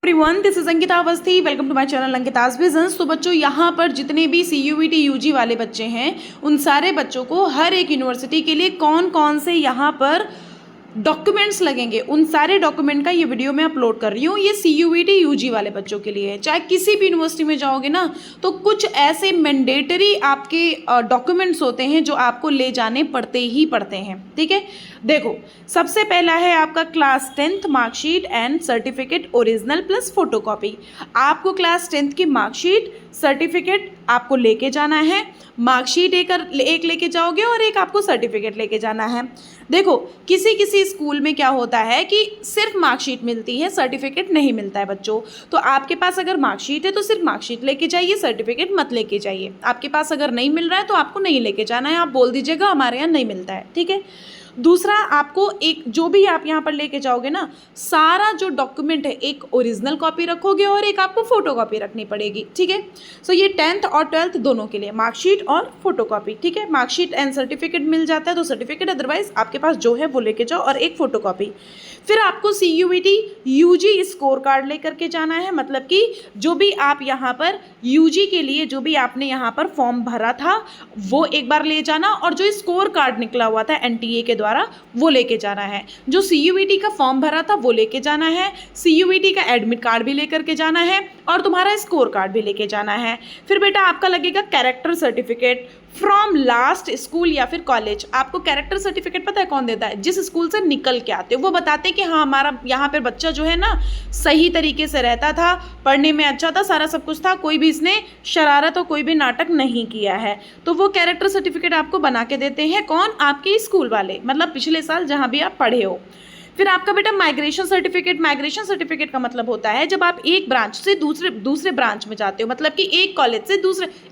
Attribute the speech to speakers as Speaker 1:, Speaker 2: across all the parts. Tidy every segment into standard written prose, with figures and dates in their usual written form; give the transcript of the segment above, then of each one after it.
Speaker 1: Everyone, this is Ankita Awasthi. Welcome to my channel Ankita's visions. तो बच्चों, यहाँ पर जितने भी CUET UG वाले बच्चे हैं उन सारे बच्चों को हर एक यूनिवर्सिटी के लिए कौन कौन से यहाँ पर डॉक्यूमेंट्स लगेंगे, उन सारे डॉक्यूमेंट का ये वीडियो मैं अपलोड कर रही हूँ। ये CUET UG वाले बच्चों के लिए है। चाहे किसी भी यूनिवर्सिटी में जाओगे ना, तो कुछ ऐसे मैंडेटरी आपके डॉक्यूमेंट्स होते हैं जो आपको ले जाने पड़ते ही पड़ते हैं। ठीक है, देखो, सबसे पहला है आपका class 10th marksheet and certificate original plus photocopy. आपको क्लास 10th की मार्कशीट, सर्टिफिकेट आपको लेके जाना है। मार्कशीट एक लेके जाओगे और एक आपको सर्टिफिकेट लेके जाना है। देखो, किसी किसी स्कूल में क्या होता है कि सिर्फ मार्कशीट मिलती है, सर्टिफिकेट नहीं मिलता है बच्चों। तो आपके पास अगर मार्कशीट है तो सिर्फ मार्कशीट लेके जाइए, सर्टिफिकेट मत लेके जाइए। आपके पास अगर नहीं मिल रहा है तो आपको नहीं लेके जाना है, आप बोल दीजिएगा हमारे यहाँ नहीं मिलता है। ठीक है, दूसरा, आपको एक जो भी आप यहाँ पर लेके जाओगे ना, सारा जो डॉक्यूमेंट है, एक ओरिजिनल कॉपी रखोगे और एक आपको फोटो कॉपी रखनी पड़ेगी। ठीक है, सो ये 10th और 12th दोनों के लिए मार्कशीट और फोटो कॉपी। ठीक है, मार्कशीट एंड सर्टिफिकेट मिल जाता है तो सर्टिफिकेट, अदरवाइज आपके पास जो है वो लेके जाओ और एक फोटो कॉपी। फिर आपको CUET UG स्कोर कार्ड लेकर के जाना है। मतलब कि जो भी आप यहाँ पर UG के लिए जो भी आपने यहाँ पर फॉर्म भरा था वो एक बार ले जाना, और जो स्कोर कार्ड निकला हुआ था NTA के द्वारा वो लेके जाना है। जो CUET का फॉर्म भरा था वो लेके जाना है, CUET का एडमिट कार्ड भी लेकर के जाना है और तुम्हारा स्कोर कार्ड भी लेके जाना है। फिर बेटा आपका लगेगा character certificate from last school या फिर कॉलेज। आपको कैरेक्टर सर्टिफिकेट पता है कौन देता है? जिस स्कूल से निकल के आते हो वो बताते हैं कि हाँ, हमारा यहाँ पर बच्चा जो है ना सही तरीके से रहता था, पढ़ने में अच्छा था, सारा सब कुछ था, कोई भी इसने शरारत और कोई भी नाटक नहीं किया है। तो वो कैरेक्टर सर्टिफिकेट आपको बना के देते हैं कौन? आपके स्कूल वाले, मतलब पिछले साल जहाँ भी आप पढ़े हो। फिर आपका बेटा माइग्रेशन सर्टिफिकेट। माइग्रेशन सर्टिफिकेट का मतलब होता है जब आप एक ब्रांच से दूसरे ब्रांच में जाते हो, मतलब कि एक कॉलेज से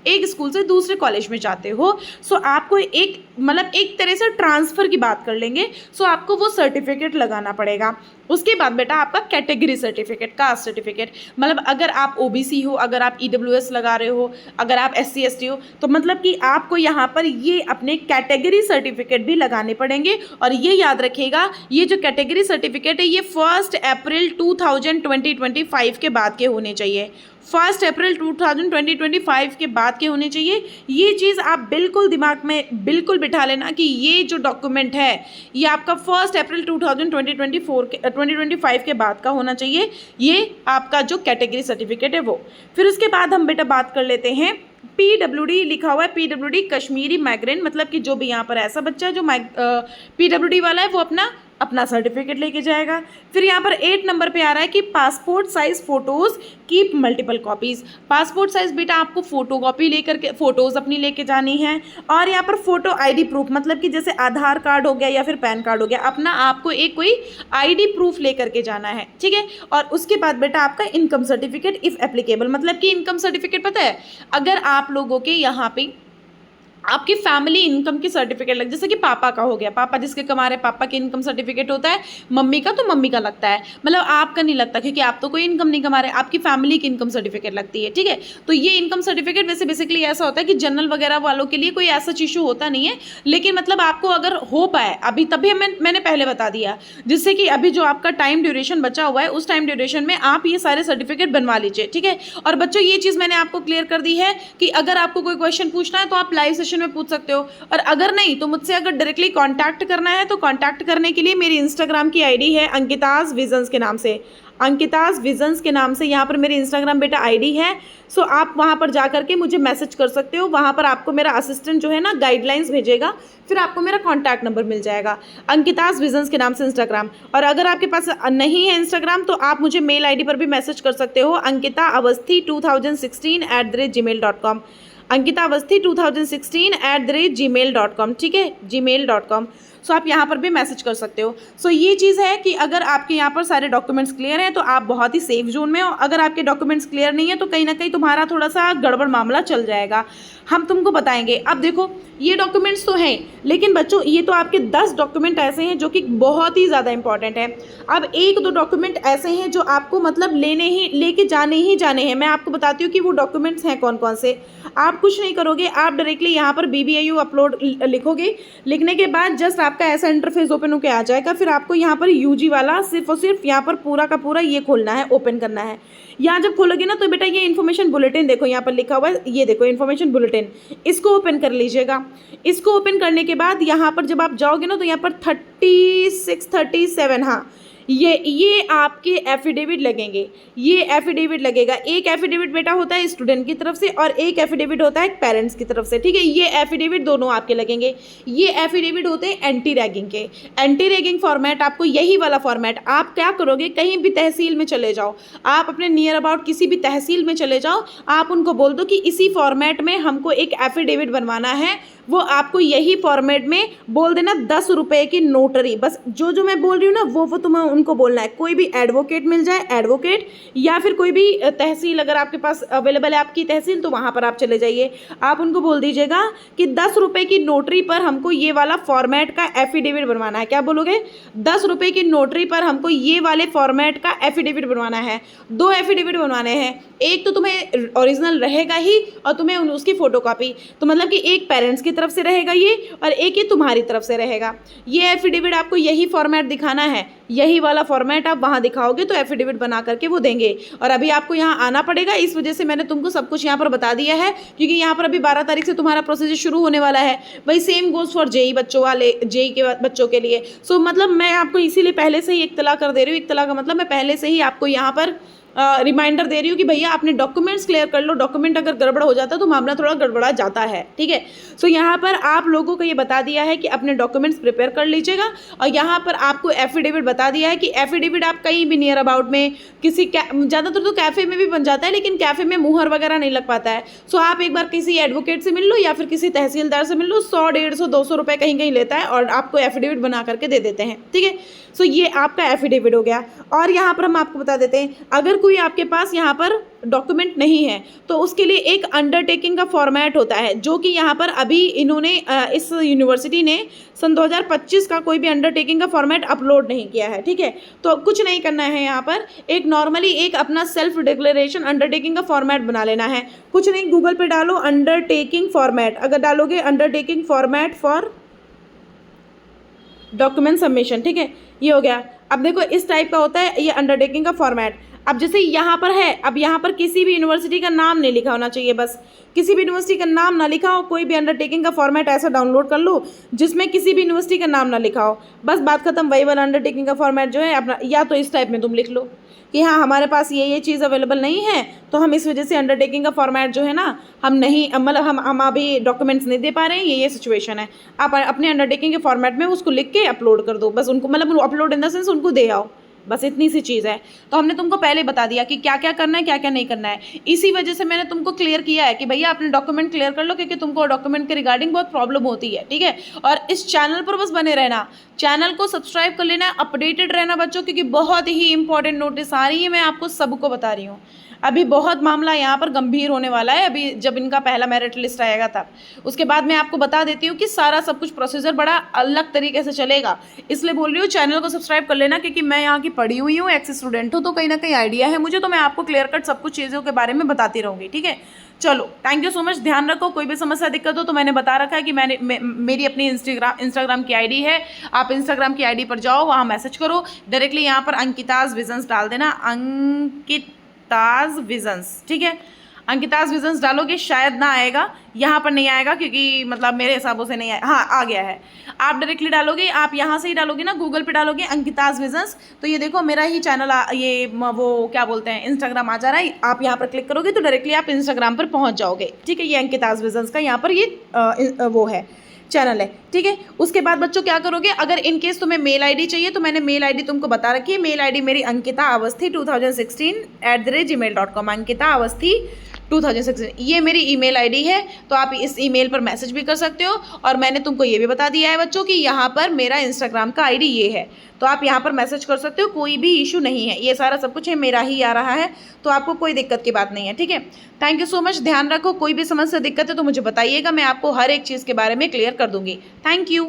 Speaker 1: एक स्कूल से दूसरे कॉलेज में जाते हो। सो आपको एक तरह से ट्रांसफ़र की बात कर लेंगे। सो आपको वो सर्टिफिकेट लगाना पड़ेगा। उसके बाद बेटा आपका कैटेगरी सर्टिफिकेट, कास्ट सर्टिफिकेट, मतलब अगर आप OBC हो, अगर आप EWS लगा रहे हो, अगर आप SC ST हो, तो मतलब कि आपको यहाँ पर ये अपने कैटेगरी सर्टिफिकेट भी लगाने पड़ेंगे। और ये याद रखिएगा, ये जो कैटेगरी सर्टिफिकेट है ये 1 अप्रैल 2025 के बाद के होने चाहिए। 1 अप्रैल 2025 के बाद के होने चाहिए। ये चीज़ आप बिल्कुल दिमाग में बिल्कुल बिठा लेना कि ये जो डॉक्यूमेंट है ये आपका 1 अप्रैल 2025 के बाद का होना चाहिए, ये आपका जो कैटेगरी सर्टिफिकेट है वो। फिर उसके बाद हम बेटा बात कर लेते हैं PWD। लिखा हुआ है PWD कश्मीरी माइग्रेंट, मतलब कि जो भी यहाँ पर ऐसा बच्चा है जो PWD वाला है वो अपना सर्टिफिकेट लेके जाएगा। फिर यहाँ पर 8 नंबर पे आ रहा है कि passport size photos keep multiple copies. Passport size बेटा आपको फोटो कॉपी लेकर के फ़ोटोज़ अपनी लेके जानी है। और यहाँ पर फोटो ID प्रूफ, मतलब कि जैसे आधार कार्ड हो गया या फिर पैन कार्ड हो गया, अपना आपको एक कोई ID प्रूफ लेकर के जाना है। ठीक है, और उसके बाद बेटा आपका इनकम सर्टिफिकेट इफ़ एप्लीकेबल। मतलब कि इनकम सर्टिफिकेट पता है, अगर आप लोगों के यहाँ पे आपकी फैमिली इनकम की सर्टिफिकेट लग, जैसे कि पापा का हो गया, पापा जिसके कमा रहे पापा के इनकम सर्टिफिकेट होता है, मम्मी का तो मम्मी का लगता है, मतलब आपका नहीं लगता क्योंकि आप तो कोई इनकम नहीं कमा रहे, आपकी फैमिली की इनकम सर्टिफिकेट लगती है। ठीक है, तो ये इनकम सर्टिफिकेट वैसे बेसिकली ऐसा होता है कि जनरल वगैरह वालों के लिए कोई ऐसा इशू होता नहीं है, लेकिन मतलब आपको अगर हो पाए अभी, तभी मैंने पहले बता दिया, जिससे कि अभी जो आपका टाइम ड्यूरेशन बचा हुआ है उस टाइम ड्यूरेशन में आप ये सारे सर्टिफिकेट बनवा लीजिए। ठीक है, और बच्चों ये चीज़ मैंने आपको क्लियर कर दी है कि अगर आपको कोई क्वेश्चन पूछना है तो आप लाइव सेशन में पूछ सकते हो, और अगर नहीं तो मुझसे अगर डायरेक्टली कांटेक्ट करना है तो कांटेक्ट करने के लिए मेरी इंस्टाग्राम की ID है अंकिताज विजन्स के नाम से। अंकिताज विजन्स के नाम से यहाँ पर मेरी इंस्टाग्राम बेटा ID है। सो आप वहाँ पर जा करके मुझे मैसेज कर सकते हो। वहाँ पर आपको मेरा असिस्टेंट जो है ना गाइडलाइंस भेजेगा, फिर आपको मेरा कॉन्टैक्ट नंबर मिल जाएगा अंकिताज विजन्स के नाम से इंस्टाग्राम। और अगर आपके पास नहीं है इंस्टाग्राम तो आप मुझे मेल ID पर भी मैसेज कर सकते हो, ankitaavasthi2016@gmail.com, ankitaavasthi2016@gmail.com। ठीक है, gmail.com। सो आप यहाँ पर भी मैसेज कर सकते हो। सो ये चीज़ है कि अगर आपके यहाँ पर सारे डॉक्यूमेंट्स क्लियर हैं तो आप बहुत ही सेफ जोन में हो। अगर आपके डॉक्यूमेंट्स क्लियर नहीं है तो कहीं ना कहीं तुम्हारा थोड़ा सा गड़बड़ मामला चल जाएगा, हम तुमको बताएंगे। अब देखो, ये डॉक्यूमेंट्स तो हैं, लेकिन बच्चों ये तो आपके 10 डॉक्यूमेंट ऐसे हैं जो कि बहुत ही ज़्यादा इंपॉर्टेंट है। अब 1-2 डॉक्यूमेंट ऐसे हैं जो आपको मतलब लेके जाने हैं। मैं आपको बताती हूँ कि वो डॉक्यूमेंट्स हैं कौन कौन से। आप कुछ नहीं करोगे, आप डायरेक्टली यहाँ पर BBIU अपलोड लिखोगे, लिखने के बाद जस्ट आपका ऐसा इंटरफेस ओपन होकर आ जाएगा। फिर आपको यहाँ पर यूजी वाला सिर्फ और सिर्फ यहाँ पर पूरा का पूरा ये खोलना है, ओपन करना है। यहाँ जब खोलोगे ना तो बेटा ये इन्फॉर्मेशन बुलेटिन देखो यहाँ पर लिखा हुआ है, ये देखो इन्फॉर्मेशन बुलेटिन, इसको ओपन कर लीजिएगा। इसको ओपन करने के बाद यहाँ पर जब आप जाओगे ना तो यहाँ पर 36 37, हाँ ये आपके एफिडेविट लगेंगे। ये एफिडेविट लगेगा। एक एफिडेविट बेटा होता है स्टूडेंट की तरफ से और एक एफिडेविट होता है पेरेंट्स की तरफ से, ठीक है। ये एफिडेविट दोनों आपके लगेंगे। ये एफिडेविट होते हैं एंटी रैगिंग के। एंटी रैगिंग फॉर्मेट आपको यही वाला फॉर्मेट, आप क्या करोगे, कहीं भी तहसील में चले जाओ, आप अपने नियर अबाउट किसी भी तहसील में चले जाओ, आप उनको बोल दो कि इसी फॉर्मेट में हमको एक एफिडेविट बनवाना है। वो आपको यही फॉर्मेट में बोल देना 10 रुपये की नोटरी। बस जो मैं बोल रही हूँ ना वो तुम्हें उनको बोलना है। कोई भी एडवोकेट मिल जाए, एडवोकेट, या फिर कोई भी तहसील अगर आपके पास अवेलेबल है आपकी तहसील तो वहाँ पर आप चले जाइए। आप उनको बोल दीजिएगा कि 10 रुपये की नोटरी पर हमको ये वाला फॉर्मेट का एफिडेविट बनवाना है। क्या बोलोगे? 10 रुपये की नोटरी पर हमको ये वाले फॉर्मेट का एफिडेविट बनवाना है। 2 एफिडेविट बनवाने हैं, एक तो तुम्हें ओरिजिनल रहेगा ही और तुम्हें उसकी फोटोकॉपी, तो मतलब कि एक पेरेंट्स की तरफ से रहेगा ये और एक ही तुम्हारी तरफ से रहेगा। ये एफिडेविट आपको यही फॉर्मेट दिखाना है, यही वाला फॉर्मेट आप वहाँ दिखाओगे तो एफिडेविट बना करके वो देंगे। और अभी आपको यहाँ आना पड़ेगा, इस वजह से मैंने तुमको सब कुछ यहाँ पर बता दिया है, क्योंकि यहाँ पर अभी 12 तारीख से तुम्हारा प्रोसीजर शुरू होने वाला है। वही सेम गोज फॉर जेई बच्चों वाले, जेई के बच्चों के लिए। सो मतलब मैं आपको इसीलिए पहले से ही इत्तला कर दे रही हूँ। इत्तला का मतलब मैं पहले से ही आपको यहाँ पर रिमाइंडर दे रही हूँ कि भैया आपने डॉक्यूमेंट्स क्लियर कर लो। डॉक्यूमेंट अगर गड़बड़ हो जाता है तो मामला थोड़ा गड़बड़ा जाता है, ठीक है। सो यहाँ पर आप लोगों को ये बता दिया है कि अपने डॉक्यूमेंट्स प्रिपेयर कर लीजिएगा। और यहाँ पर आपको एफिडेविट बता दिया है कि एफिडेविट आप कहीं भी नियर अबाउट में किसी ज़्यादातर तो कैफ़े में भी बन जाता है, लेकिन कैफ़े में मुहर वगैरह नहीं लग पाता है। सो आप एक बार किसी एडवोकेट से मिल लो या फिर किसी तहसीलदार से मिल लो, 100 150 200 रुपये कहीं कहीं लेता है और आपको एफिडेविट बना करके दे देते हैं, ठीक है। सो ये आपका एफिडेविट हो गया। और यहाँ पर हम आपको बता देते हैं, अगर कोई आपके पास यहाँ पर डॉक्यूमेंट नहीं है तो उसके लिए एक अंडरटेकिंग का फॉर्मेट होता है, जो कि यहाँ पर अभी इन्होंने इस यूनिवर्सिटी ने सन 2025 का कोई भी अंडरटेकिंग का फॉर्मेट अपलोड नहीं किया है, ठीक है। तो कुछ नहीं करना है, यहाँ पर एक नॉर्मली एक अपना सेल्फ डिक्लेरेशन अंडरटेकिंग का फॉर्मेट बना लेना है। कुछ नहीं, गूगल पे डालो अंडरटेकिंग फॉर्मेट। अगर डालोगे undertaking format for document submission, ठीक है, ये हो गया। अब देखो इस टाइप का होता है ये अंडरटेकिंग का फॉर्मेट। अब जैसे यहाँ पर है, अब यहाँ पर किसी भी यूनिवर्सिटी का नाम नहीं लिखा होना चाहिए, बस किसी भी यूनिवर्सिटी का नाम ना लिखा हो। कोई भी अंडरटेकिंग का फॉर्मेट ऐसा डाउनलोड कर लो जिसमें किसी भी यूनिवर्सिटी का नाम ना लिखा हो, बस बात खत्म। वही वाला अंडरटेकिंग का फॉर्मेट जो है अपना, या तो इस टाइप में तुम लिख लो कि हाँ हमारे पास ये चीज़ अवेलेबल नहीं है, तो हम इस वजह से अंडरटेकिंग का फॉर्मेट जो है ना हम नहीं, मतलब हम अभी डॉक्यूमेंट्स नहीं दे पा रहे हैं, ये सिचुएशन है। आप अपने अंडरटेकिंग के फॉर्मेट में उसको लिख के अपलोड कर दो, बस उनको, मतलब अपलोड इन द सेंस उनको दे आओ, बस इतनी सी चीज़ है। तो हमने तुमको पहले बता दिया कि क्या क्या करना है, क्या क्या नहीं करना है। इसी वजह से मैंने तुमको क्लियर किया है कि भैया अपने डॉक्यूमेंट क्लियर कर लो, क्योंकि तुमको डॉक्यूमेंट के रिगार्डिंग बहुत प्रॉब्लम होती है, ठीक है। और इस चैनल पर बस बने रहना, चैनल को सब्सक्राइब कर लेना, अपडेटेड रहना बच्चों, क्योंकि बहुत ही इंपॉर्टेंट नोटिस आ रही है। मैं आपको सबको बता रही हूँ, अभी बहुत मामला यहाँ पर गंभीर होने वाला है। अभी जब इनका पहला मेरिट लिस्ट आएगा तब, उसके बाद मैं आपको बता देती हूँ कि सारा सब कुछ प्रोसीजर बड़ा अलग तरीके से चलेगा। इसलिए बोल रही हूँ चैनल को सब्सक्राइब कर लेना, क्योंकि मैं यहाँ की पढ़ी हुई हूँ, एक्स स्टूडेंट हूँ, तो कहीं ना कहीं आइडिया है मुझे, तो मैं आपको क्लियर कट सब कुछ चीज़ों के बारे में बताती रहूँगी, ठीक है। चलो, थैंक यू सो मच। ध्यान रखो, कोई भी समस्या दिक्कत हो तो मैंने बता रखा है कि मेरी अपनी इंस्टाग्राम की आईडी है। आप इंस्टाग्राम की आईडी पर जाओ, वहाँ मैसेज करो डायरेक्टली, यहाँ पर अंकिताज विजन्स डाल देना, अंकिताज विजन्स, ठीक है। अंकिताज विजन्स डालोगे शायद ना आएगा, यहाँ पर नहीं आएगा क्योंकि मतलब मेरे हिसाबों से नहीं आया, हाँ आ गया है। आप डायरेक्टली डालोगे, आप यहाँ से ही डालोगे ना, गूगल पे डालोगे अंकिताज विजन्स, तो ये देखो मेरा ही चैनल ये वो क्या बोलते हैं इंस्टाग्राम आ जा रहा है। आप यहाँ पर क्लिक करोगे तो डायरेक्टली आप इंस्टाग्राम पर पहुँच जाओगे, ठीक है। ये अंकिताज विजन्स का यहाँ पर ये वो है चैनल है, ठीक है। उसके बाद बच्चों क्या करोगे, अगर इन केस तुम्हें मेल आईडी चाहिए तो मैंने मेल आईडी तुमको बता रखी है। मेल आईडी मेरी अंकिता अवस्थी 2016@gmail.com, अंकिता अवस्थी 2016, ये मेरी ईमेल आईडी है। तो आप इस ईमेल पर मैसेज भी कर सकते हो। और मैंने तुमको ये भी बता दिया है बच्चों कि यहाँ पर मेरा इंस्टाग्राम का आईडी ये है, तो आप यहाँ पर मैसेज कर सकते हो, कोई भी इशू नहीं है। ये सारा सब कुछ है मेरा ही आ रहा है, तो आपको कोई दिक्कत की बात नहीं है, ठीक है। Thank you so much. ध्यान रखो, कोई भी समस्या दिक्कत है तो मुझे बताइएगा, मैं आपको हर एक चीज़ के बारे में क्लियर कर दूँगी। Thank you.